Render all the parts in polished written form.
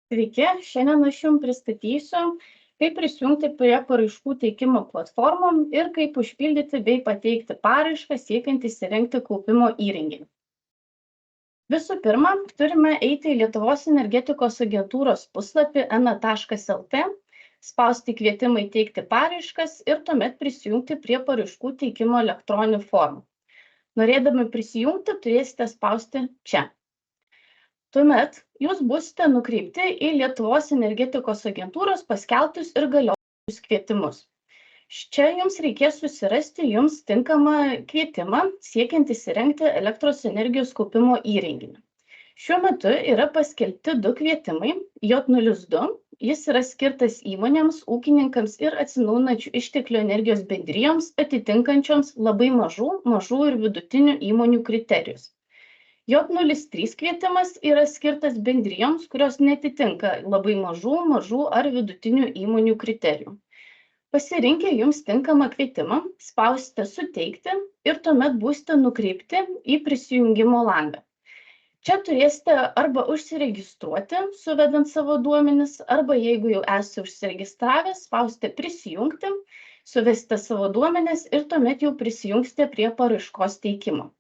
Sveiki, šiandien aš Jums pristatysiu, kaip prisijungti prie paraiškų teikimo platformų ir kaip užpildyti bei pateikti paraišką siekiant įsirengti kaupimo įrenginį. Visų pirma, turime eiti į Lietuvos energetikos agentūros puslapį ena.lt, spausti kvietimą įteikti paraiškas ir tuomet prisijungti prie paraiškų teikimo elektroninių formų. Norėdami prisijungti, turėsite spausti čia. Tuomet jūs būsite nukreipti į Lietuvos energetikos agentūros paskelbtus ir galiojančius kvietimus. Čia jums reikės susirasti jums tinkamą kvietimą siekiant įsirengti elektros energijos kaupimo įrenginį. Šiuo metu yra paskelbti 2 kvietimai. J02, jis yra skirtas įmonėms, ūkininkams ir atsinaujinančių išteklių energijos bendrijoms atitinkančioms labai mažų ir vidutinių įmonių kriterijus. J03 kvietimas yra skirtas bendrijoms, kurios netitinka labai mažų ar vidutinių įmonių kriterijų. Pasirinkę jums tinkamą kvietimą, spausite suteikti ir tuomet būsite nukreipti į prisijungimo langą. Čia turėsite arba užsiregistruoti, suvedant savo duomenis, arba jeigu jau esate užsiregistravę, spausite prisijungti, suvesite savo duomenis ir tuomet jau prisijungsite prie paraiškos teikimo.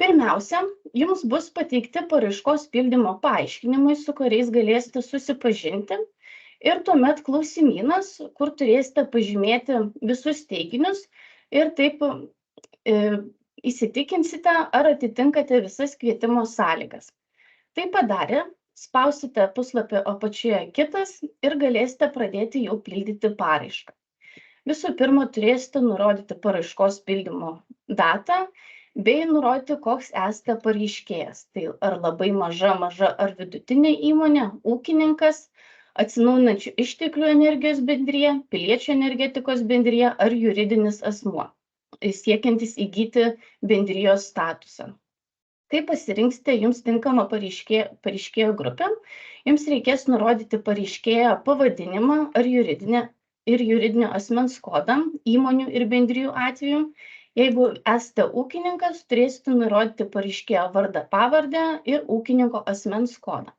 Pirmiausia, jums bus pateikti paraiškos pildymo paaiškinimai, su kuriais galėsite susipažinti, ir tuomet klausimynas, kur turėsite pažymėti visus teiginius ir taip įsitikinsite, ar atitinkate visas kvietimo sąlygas. Tai padarę, spausite puslapio apačioje kitas ir galėsite pradėti jau pildyti paraišką. Visų pirma, turėsite nurodyti paraiškos pildymo datą, bei nurodyti, koks esate pareiškėjas. Tai ar labai maža ar vidutinė įmonė, ūkininkas, atsinaujinančių išteklių energijos bendrija, piliečių energetikos bendrija ar juridinis asmuo, siekiantis įgyti bendrijos statusą. Kai pasirinksite jums tinkamą pareiškėjo grupę, jums reikės nurodyti pareiškėjo pavadinimą ar juridinio asmens kodą įmonių ir bendrijų atveju. Jeigu esate ūkininkas, turėsite nurodyti pareiškėjo vardą, pavardę ir ūkininko asmens kodą.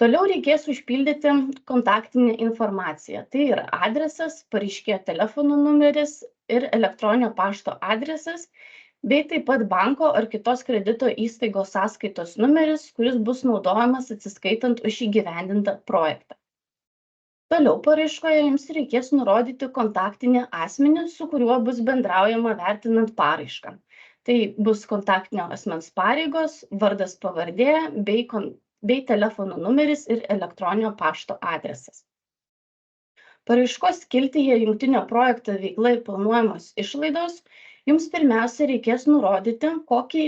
Toliau reikės užpildyti kontaktinę informaciją. Tai yra adresas, pareiškėjo telefono numeris ir elektroninio pašto adresas, bei taip pat banko ar kitos kredito įstaigos sąskaitos numeris, kuris bus naudojamas atsiskaitant už įgyvendintą projektą. Toliau paraiškoje jums reikės nurodyti kontaktinį asmenį, su kuriuo bus bendraujama vertinant paraišką. Tai bus kontaktinio asmens pareigos, vardas pavardė, bei telefono numeris ir elektroninio pašto adresas. Paraiškos skiltyje jungtinio projekto veikla ir planuojamos išlaidos jums pirmiausia reikės nurodyti, kokį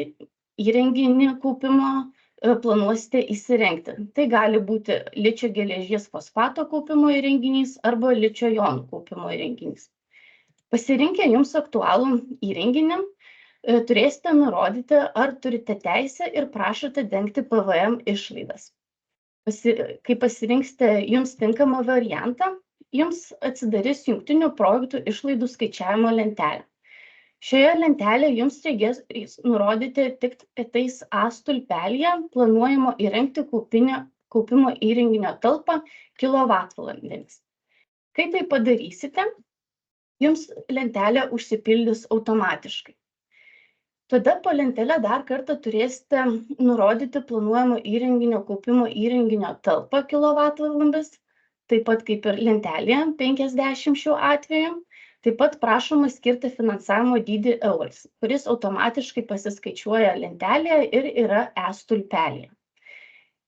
įrenginį kaupimo planuosite įsirengti. Tai gali būti ličio geležies fosfato kaupimo įrenginys arba ličio jonų kaupimo įrenginys. Pasirinkę jums aktualų įrenginį, turėsite nurodyti, ar turite teisę ir prašote dengti PVM išlaidas. Kai pasirinksite jums tinkamą variantą, jums atsidarys jungtinių projektų išlaidų skaičiavimo lentelė. Šioje lentelėje jums reikės nurodyti tik tais A stulpelyje planuojamo įrengti kaupimo įrenginio talpą kilovatvalandėmis. Kai tai padarysite, jums lentelė užsipildys automatiškai. Tada po lentelę dar kartą turėsite nurodyti planuojamo įrenginio kaupimo įrenginio talpą kilovatvalandas, taip pat kaip ir lentelėje 50 šiuo atveju. Taip pat prašoma skirti finansavimo dydį eurais, kuris automatiškai pasiskaičiuoja lentelėje ir yra E stulpelyje.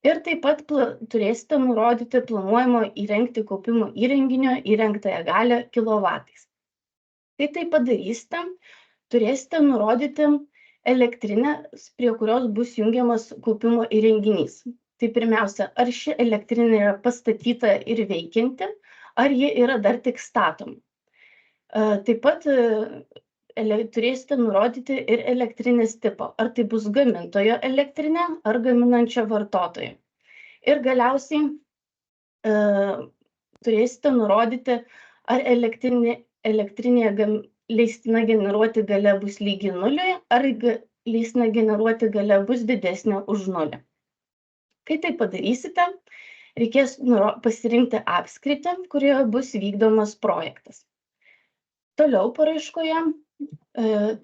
Ir taip pat turėsite nurodyti planuojamo įrengti kaupimo įrenginio įrengtąją galią kilovatais. Kai tai padarysite, turėsite nurodyti elektrinę, prie kurios bus jungiamas kaupimo įrenginys. Tai pirmiausia, ar ši elektrinė yra pastatyta ir veikianti, ar ji yra dar tik statoma. Taip pat turėsite nurodyti ir elektrinės tipo, ar tai bus gamintojo elektrinė ar gaminančio vartotojo. Ir galiausiai turėsite nurodyti, ar elektrinėje leistina generuoti galia bus lygi nuliui, ar leistina generuoti galia bus didesnė už nulį. Kai tai padarysite, Reikės pasirinkti apskritį, kurioje bus vykdomas projektas. Toliau paraiškoje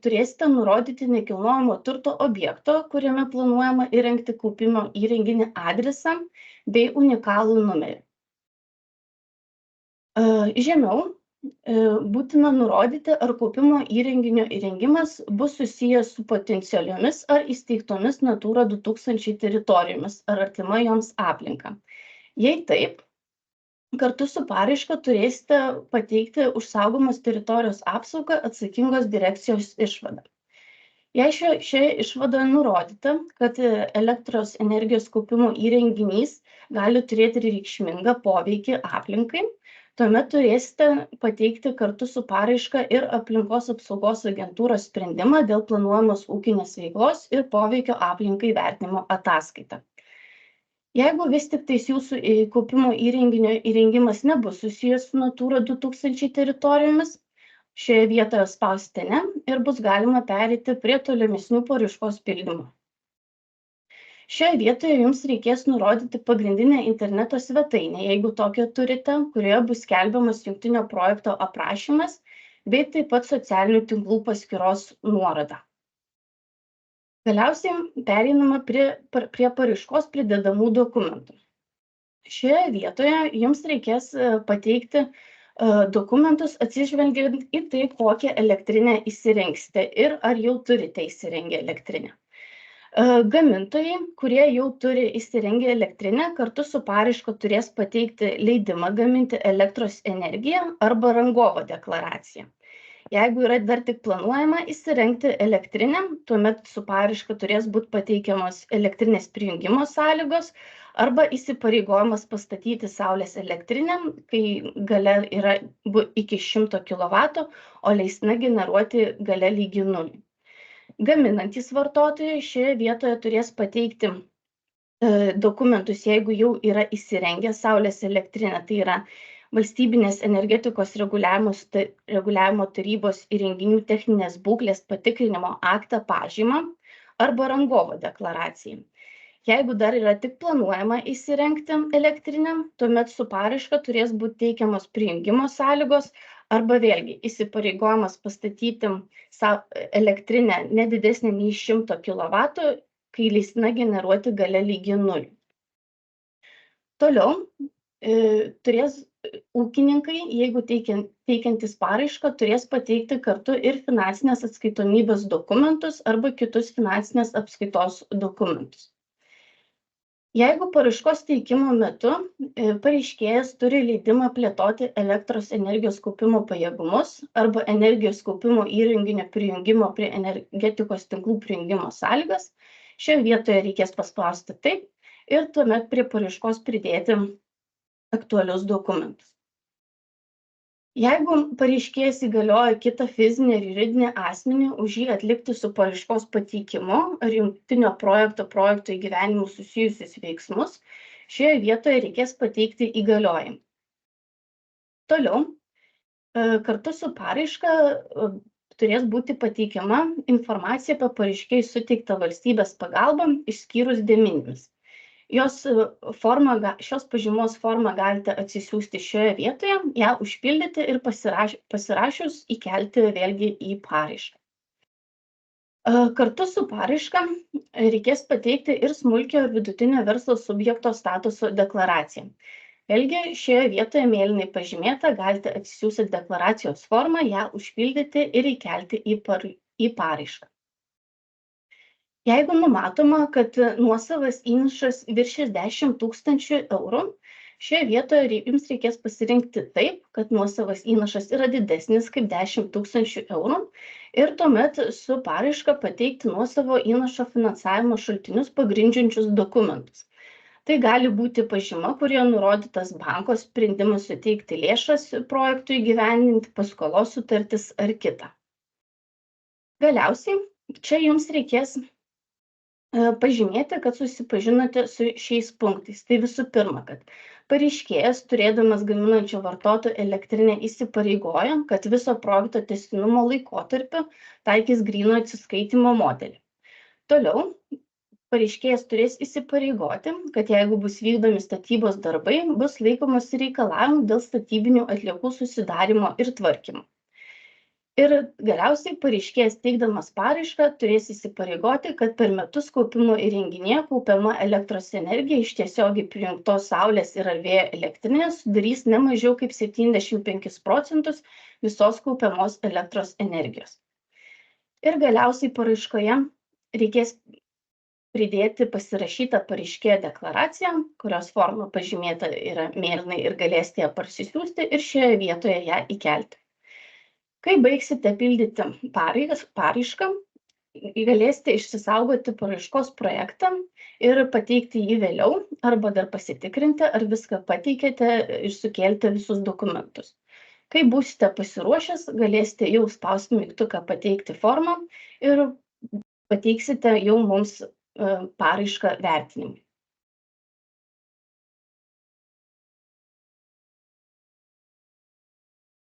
turėsite nurodyti nekilnojamo turto objekto, kuriame planuojama įrengti kaupimo įrenginį adresą bei unikalų numerį. Žemiau būtina nurodyti, ar kaupimo įrenginio įrengimas bus susijęs su potencialiomis ar įsteigtomis Natūra 2000 teritorijomis ar artima joms aplinka. Jei taip, kartu su paraiška turėsite pateikti už saugomos teritorijos apsaugą atsakingos direkcijos išvadą. Jei šioje išvadoje nurodyta, kad elektros energijos kaupimo įrenginys gali turėti reikšmingą poveikį aplinkai, tuomet turėsite pateikti kartu su paraiška ir aplinkos apsaugos agentūros sprendimą dėl planuojamos ūkinės veiklos ir poveikio aplinkai vertinimo ataskaitą. Jeigu vis tik tais jūsų kaupimo įrenginio įrengimas nebus susijęs su Natūra 2000 teritorijomis, šioje vietoje spausite ne ir bus galima pereiti prie tolimesnių paraiškos pildymų. Šioje vietoje jums reikės nurodyti pagrindinę interneto svetainę, jeigu tokią turite, kurioje bus skelbiamas jungtinio projekto aprašymas, bei taip pat socialinių tinklų paskyros nuoroda. Galiausiai pereinama prie paraiškos pridedamų dokumentų. Šioje vietoje jums reikės pateikti dokumentus atsižvelgiant į tai, kokią elektrinę įsirengsite ir ar jau turite įsirengę elektrinę. Gamintojai, kurie jau turi įsirengę elektrinę, kartu su paraiška turės pateikti leidimą gaminti elektros energiją arba rangovo deklaraciją. Jeigu yra dar tik planuojama įsirengti elektrinę, tuomet su paraiška turės būti pateikiamos elektrinės prijungimo sąlygos arba įsipareigojimas pastatyti saulės elektrinę, kai galia yra iki 100 kW, o leistina generuoti galia lygi 0. Gaminantys vartotojai šioje vietoje turės pateikti dokumentus, jeigu jau yra įsirengę saulės elektrinę, tai yra Valstybinės energetikos reguliavimo tarybos įrenginių techninės būklės patikrinimo aktą pažymą arba rangovo deklaraciją. Jeigu dar yra tik planuojama įsirengti elektrinę, tuomet su paraiška turės būti teikiamos prijungimo sąlygos arba vėlgi įsipareigojimas pastatyti elektrinę ne didesnė nei 100 kW, kai leistina generuoti galia lygi 0. Toliau turės ūkininkai, jeigu teikiantis paraišką, turės pateikti kartu ir finansinės atskaitomybės dokumentus arba kitus finansinės apskaitos dokumentus. Jeigu paraiškos teikimo metu pareiškėjas turi leidimą plėtoti elektros energijos kaupimo pajėgumus arba energijos kaupimo įrenginio prijungimo prie energetikos tinklų prijungimo sąlygas, šioje vietoje reikės paspausti taip ir tuomet prie paraiškos pridėti aktualius dokumentus. Jeigu pareiškėjas įgalioja kitą fizinį ir juridinį asmenį už jį atlikti su paraiškos pateikimu ar jungtinio projekto įgyvenimu susijusius veiksmus, šioje vietoje reikės pateikti įgaliojimą. Toliau, kartu su paraiška turės būti pateikiama informacija apie pareiškėjui suteiktą valstybės pagalbą išskyrus de minimis. Šios pažymos formą galite atsisiųsti šioje vietoje, ją užpildyti ir pasirašius įkelti vėlgi į paraišką. Kartu su paraiška reikės pateikti ir smulkiojo ir vidutinio verslo subjekto statuso deklaraciją. Vėlgi šioje vietoje mėlynai pažymėta, galite atsisiųsti deklaracijos formą, ją užpildyti ir įkelti į paraišką. Jeigu numatoma, kad nuosavas įnašas viršys 10 000 eurų, šioje vietoje jums reikės pasirinkti taip, kad nuosavas įnašas yra didesnis kaip 10 000 eurų ir tuomet su paraiška pateikti nuosavo įnašo finansavimo šaltinius pagrindžiančius dokumentus. Tai gali būti pažyma, kurioje nurodytas banko sprendimas suteikti lėšas projektui įgyvendinti, paskolos sutartis ar kita. Galiausiai čia jums reikės pažymėti, kad susipažinote su šiais punktais. Tai visų pirma, kad pareiškėjas, turėdamas gaminančio vartotojo elektrinę, įsipareigoja, kad viso projekto tęstinumo laikotarpiu taikys gryno atsiskaitimo modelį. Toliau, pareiškėjas turės įsipareigoti, kad jeigu bus vykdomi statybos darbai, bus laikomasi reikalavimų dėl statybinių atliekų susidarymo ir tvarkymo. Ir galiausiai pareiškėjas teikdamas paraišką turės įsipareigoti, kad per metus kaupimo įrenginyje kaupiama elektros energija iš tiesiogiai prijungtos saulės ir ar vėjo elektrinės sudarys ne mažiau kaip 75% visos kaupiamos elektros energijos. Ir galiausiai paraiškoje reikės pridėti pasirašytą pareiškėjo deklaraciją, kurios forma pažymėta yra mėlynai ir galėsite ją parsisiųsti ir šioje vietoje ją įkelti. Kai baigsite pildyti paraišką, galėsite išsisaugoti paraiškos projektą ir pateikti jį vėliau, arba dar pasitikrinti, ar viską pateikėte ir sukėlėte visus dokumentus. Kai būsite pasiruošęs, galėsite jau spausti mygtuką pateikti formą ir pateiksite jau mums paraišką vertinimui.